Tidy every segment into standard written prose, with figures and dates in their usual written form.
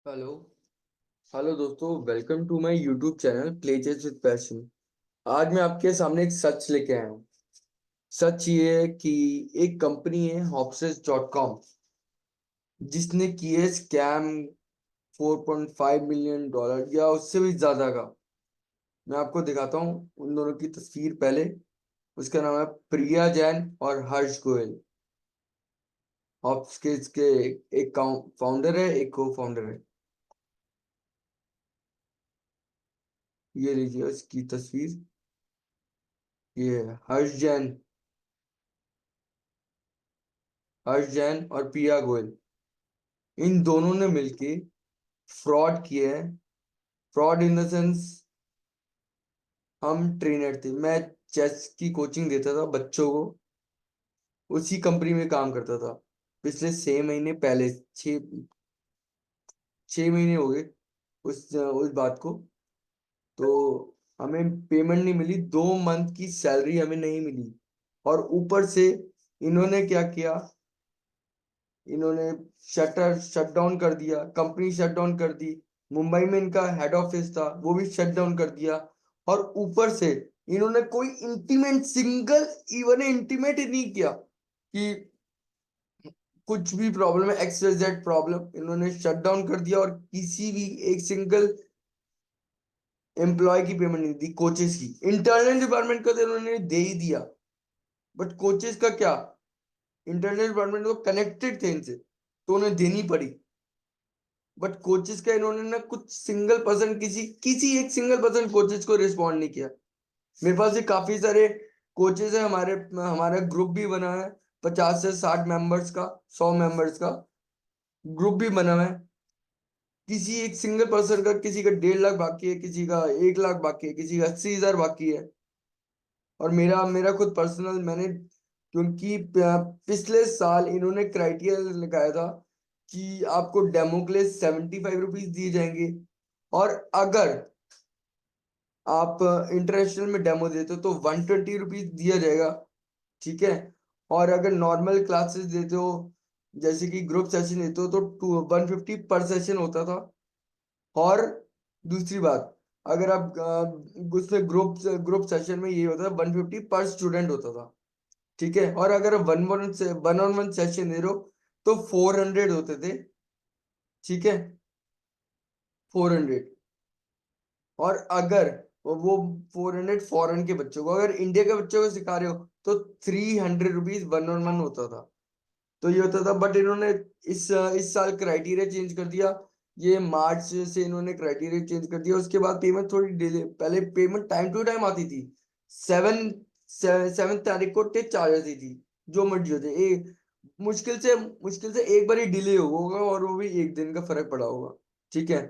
Hello. Hello दोस्तों, welcome to my YouTube channel pledges with passion. आज मैं आपके सामने एक सच लेके आया हूँ। सच ये है कि एक कंपनी है Hopsys.com, जिसने किए स्कैम $4.5 मिलियन या उससे भी ज्यादा का। मैं आपको दिखाता हूँ उन दोनों की तस्वीर पहले। उसका नाम है प्रिया जैन और हर्ष गोयल। हॉप्स के इसके एक फाउंडर है, एक को फाउंडर है। ये लीजिए इसकी तस्वीर। ये है हर्ष जैन और प्रिया गोयल। इन दोनों ने मिलके फ्रॉड किए हैं। फ्रॉड इन द सेंस, हम ट्रेनर थे, मैं चेस की कोचिंग देता था बच्चों को, उसी कंपनी में काम करता था। पिछले 6 महीने पहले, 6 महीने हो गए उस बात को। तो हमें पेमेंट नहीं मिली, 2 मंथ की सैलरी हमें नहीं मिली। और ऊपर से इन्होंने क्या किया, इन्होंने शट डाउन कर दिया, कंपनी शट डाउन कर दी। मुंबई में इनका हेड ऑफिस था, वो भी शट डाउन कर दिया। और ऊपर से इन्होंने कोई इंटीमेट सिंगल इवन इंटीमेट ही नहीं किया कि कुछ भी प्रॉब्लम है, एक्स वाई जेड प्रॉब्लम। इन्होंने शट डाउन कर दिया और किसी भी एक सिंगल एम्प्लॉय की पेमेंट नहीं दी। कोचेस की, इंटरनल डिपार्टमेंट का तो इन्होंने दे ही दिया, बट कोचेस का क्या, इंटरनल डिपार्टमेंट तो कनेक्टेड थे इनसे, तो उन्हें देनी पड़ी। बट कोचेस का इन्होंने ना कुछ सिंगल पर्सन, किसी किसी एक सिंगल पर्सन कोचेस को रिस्पॉन्ड नहीं किया। मेरे पास ये काफी सारे कोचेस है, हमारे हमारा ग्रुप भी बना है, 50 से 60 मेंबर्स का, 100 मेंबर्स का ग्रुप भी बना हुआ है। किसी एक सिंगल पर्सन का, किसी का 1.5 लाख बाकी है, किसी का 1 लाख बाकी है, किसी का 80,000 बाकी है। और मेरा मेरा खुद पर्सनल, मैंने क्योंकि पिछले साल इन्होंने क्राइटेरिया लगाया था कि आपको डेमो के लिए ₹75 दिए जाएंगे, और अगर आप इंटरनेशनल में डेमो देते हो तो ₹120 दिया जाएगा। ठीक है। और अगर नॉर्मल क्लासेस देते हो, जैसे कि ग्रुप सेशन देते हो, तो 150 पर सेशन होता था। और दूसरी बात, अगर आप उसमें ग्रुप सेशन में ये होता था, 150 पर स्टूडेंट होता था। ठीक है। और अगर वन ऑन वन सेशन दे रहे हो तो 400 होते थे। ठीक है, 400। और अगर वो 400 फॉरेन के बच्चों को, अगर इंडिया के बच्चों को सिखा रहे हो तो ₹300 वन ऑन वन होता था। तो ये होता था, बट इन्होंने इस साल क्राइटेरिया चेंज कर दिया। ये मार्च से इन्होंने क्राइटेरिया चेंज कर दिया। उसके बाद पेमेंट थोड़ी डिले, पहले पेमेंट टाइम टू टाइम आती थी। 7 तारीख को टेक चार्ज आती थी, जो मर्जी हो जाए। मुश्किल से एक बार ही डिले होगा, और वो भी एक दिन का फर्क पड़ा होगा। ठीक है।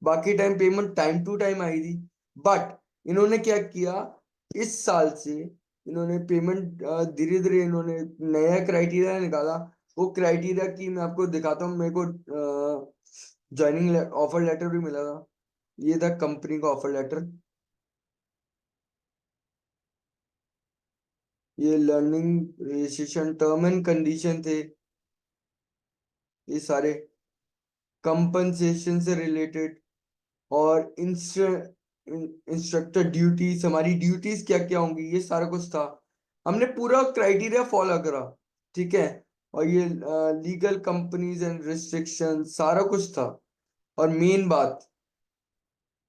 बाकी time payment time to time आई थी। बट इन्होंने क्या किया, इस साल से इन्होंने पेमेंट धीरे धीरे इन्होंने नया क्राइटेरिया निकाला। वो क्राइटेरिया की मैं आपको दिखाता हूँ। मेरे को ज्वाइनिंग ऑफर लेटर भी मिला था। ये था कंपनी का ऑफर लेटर। ये learning registration term and condition थे, ये सारे कंपनसेशन से रिलेटेड। और इंस्ट्रक्टर ड्यूटीज, हमारी ड्यूटीज क्या क्या होंगी, ये सारा कुछ था। हमने पूरा क्राइटेरिया फॉलो करा। ठीक है। और ये लीगल कंपनीज एंड रिस्ट्रिक्शन सारा कुछ था। और मेन बात,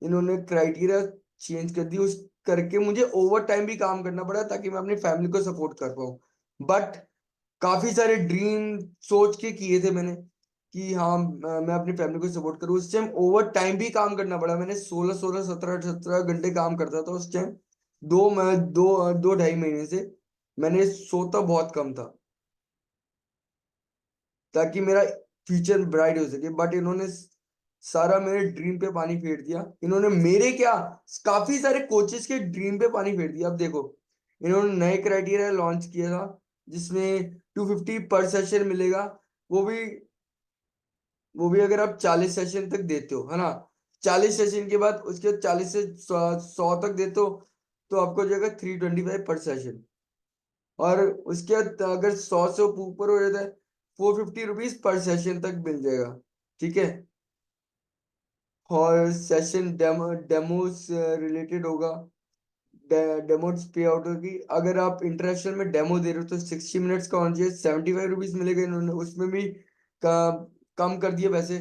इन्होंने क्राइटेरिया चेंज कर दी, उस करके मुझे ओवर टाइम भी काम करना पड़ा ताकि मैं अपनी फैमिली को सपोर्ट कर पाऊँ। बट काफी सारे ड्रीम सोच के किए थे मैंने कि हाँ, मैं अपनी फैमिली को सपोर्ट करूँ। उस टाइम ओवर टाइम भी काम करना पड़ा। मैंने 16 16 17 17 घंटे काम करता था उस टाइम। दो ढाई महीने से मैंने सोता बहुत कम था, ताकि मेरा फ्यूचर ब्राइट हो सके। बट इन्होंने सारा मेरे ड्रीम पे पानी फेर दिया। इन्होंने मेरे क्या, काफी सारे कोचेस के ड्रीम पे पानी फेर दिया। अब देखो, इन्होंने नए क्राइटेरिया लॉन्च किया था, जिसमें 250 पर सेशन मिलेगा। वो भी वो भी अगर आप 40 सेशन तक देते हो, है ना। 40 सेशन के बाद उसके 40 से 100 तक देते हो, तो आपको हो जाएगा 325 पर सेशन। और उसके बाद अगर 100 से ऊपर हो जाता है, ₹450 पर सेशन तक मिल जाएगा। ठीक है। और सेशन डेमोस रिलेटेड होगा। डेमोस पे आउट होगी। अगर आप इंटरनेशनल में डेमो दे रहे हो तो 60 मिनट्स का होना चाहिए। 75 रुपीज मिलेगा, इन्होंने उसमें भी कम कर दिए पैसे।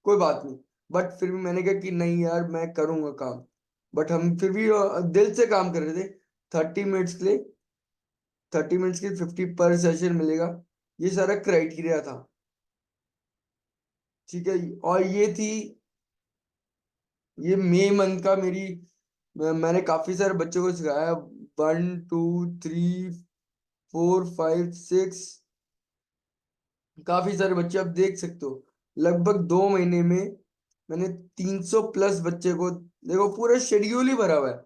कोई बात नहीं, बट फिर भी मैंने कहा कि नहीं यार मैं करूंगा काम। बट हम फिर भी दिल से काम कर रहे थे। 30 मिनट्स के लिए, 30 मिनट्स के 50 पर सेशन मिलेगा। ये सारा क्राइटेरिया था। ठीक है। और ये थी, ये मई मंथ का मेरी, मैंने काफी सारे बच्चों को सिखाया। 1 2 3 4 5 6, काफी सारे बच्चे आप देख सकते हो। लगभग 2 महीने में मैंने 300 प्लस बच्चे को, देखो पूरा शेड्यूल ही भरा हुआ है।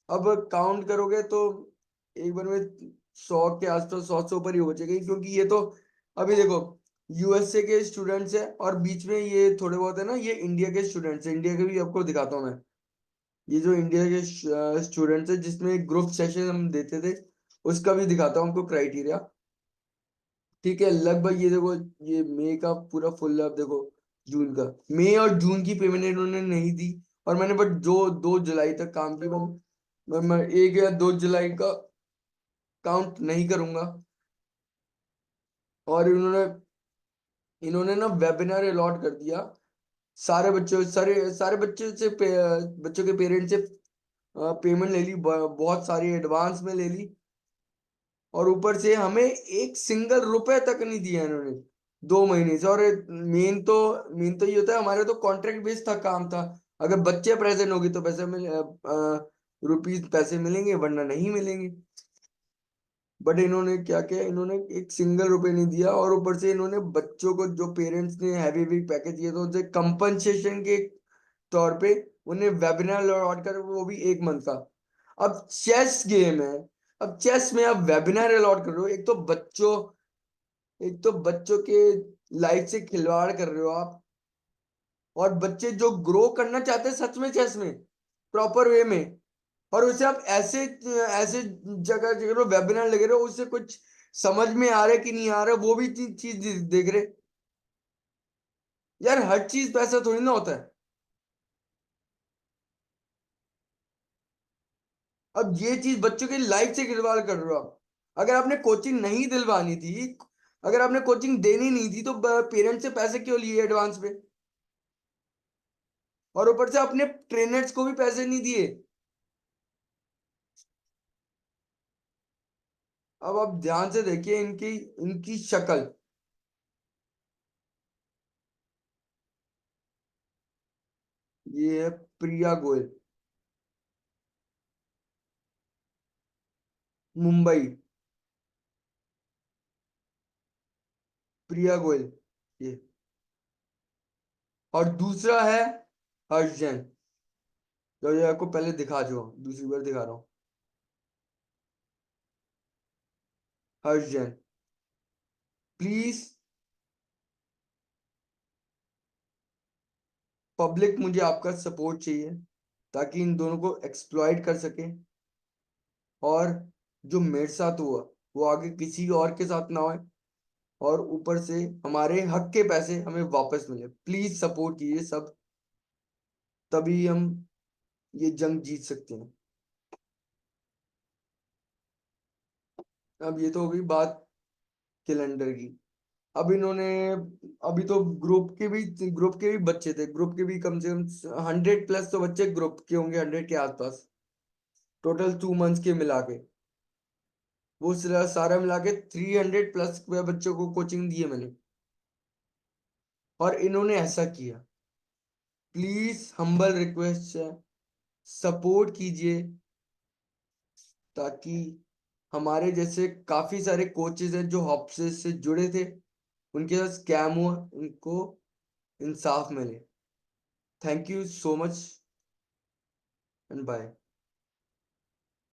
अब काउंट करोगे तो एक बार में 100 के आसपास, 100 से ऊपर ही हो जाएगी, क्योंकि ये तो अभी देखो यूएसए के स्टूडेंट्स हैं और बीच में ये थोड़े बहुत है ना, ये इंडिया के स्टूडेंट्स हैं। इंडिया के भी आपको दिखाता हूँ मैं। ये जो इंडिया के स्टूडेंट्स है जिसमें ग्रुप सेशन हम देते थे, उसका भी दिखाता हूँ आपको क्राइटेरिया। ठीक है, लगभग ये देखो, ये मई का पूरा फुल है। अब देखो जून का, मई और जून की पेमेंट इन्होंने नहीं दी। और मैंने बट जो 2 जुलाई तक काम किया, मैं 1 या 2 जुलाई का काउंट नहीं करूंगा। और इन्होंने इन्होंने ना वेबिनार अलॉट कर दिया। सारे बच्चों, सारे सारे बच्चों से बच्चों के पेरेंट्स से पेमेंट ले ली, बहुत सारी एडवांस में ले ली। और ऊपर से हमें एक सिंगल रुपए तक नहीं दिया इन्होंने 2 महीने से। और मेन तो ये होता है, हमारे तो कॉन्ट्रैक्ट बेस्ड था काम था। अगर बच्चे प्रेजेंट होगी तो पैसे मिले, रुपीज पैसे मिलेंगे, वरना नहीं मिलेंगे। बट इन्होंने क्या किया, इन्होंने एक सिंगल रुपए नहीं दिया। और ऊपर से इन्होंने बच्चों को, जो पेरेंट्स ने हैवी हैवी पैकेज दिए तो उसे कंपनसेशन के तौर पे उन्हें वेबिनार अलॉट कर, वो भी 1 मंथ का। अब चेस गेम है, अब चेस में आप वेबिनार अलॉट कर रहे हो। एक तो बच्चों के लाइफ से खिलवाड़ कर रहे हो आप। और बच्चे जो ग्रो करना चाहते हैं सच में चेस में, प्रॉपर वे में, और उसे आप ऐसे ऐसे जगह जगह वेबिनार लगे रहे हो, उससे कुछ समझ में आ रहा है कि नहीं आ रहा है, वो भी चीज देख रहे। यार हर चीज पैसा थोड़ी ना होता है। अब ये चीज बच्चों की लाइफ से खिलवाड़ कर रहे हो आप। अगर आपने कोचिंग नहीं दिलवानी थी, अगर आपने कोचिंग देनी नहीं थी, तो पेरेंट्स से पैसे क्यों लिए एडवांस पे? और ऊपर से अपने ट्रेनर्स को भी पैसे नहीं दिए। अब आप ध्यान से देखिए इनकी इनकी शक्ल। ये है प्रिया गोयल, मुंबई। प्रिया गोयल ये। और दूसरा है हर्ष जैन, जो ये आपको पहले दिखा चुका हूं, दूसरी बार दिखा रहा हूँ। हर्ष जैन, प्लीज। पब्लिक मुझे आपका सपोर्ट चाहिए, ताकि इन दोनों को एक्सप्लॉइट कर सके। और जो मेरे साथ हुआ वो आगे किसी और के साथ ना होए। और ऊपर से हमारे हक के पैसे हमें वापस मिले। प्लीज सपोर्ट कीजिए सब, तभी हम ये जंग जीत सकते हैं। अब ये तो होगी बात कैलेंडर की। अब इन्होंने, अभी तो ग्रुप के भी बच्चे थे। ग्रुप के भी कम से कम 100 प्लस तो बच्चे ग्रुप के होंगे, 100 के आसपास, टोटल 2 मंथ्स के मिला के। वो सारा मिला के 300 प्लस बच्चों को कोचिंग दी है मैंने। और इन्होंने ऐसा किया। प्लीज हम्बल रिक्वेस्ट है, सपोर्ट कीजिए, ताकि हमारे जैसे काफी सारे कोचेज हैं जो हॉप्स से जुड़े थे, उनके साथ स्कैम हुआ, उनको इंसाफ मिले। Thank you so much and bye.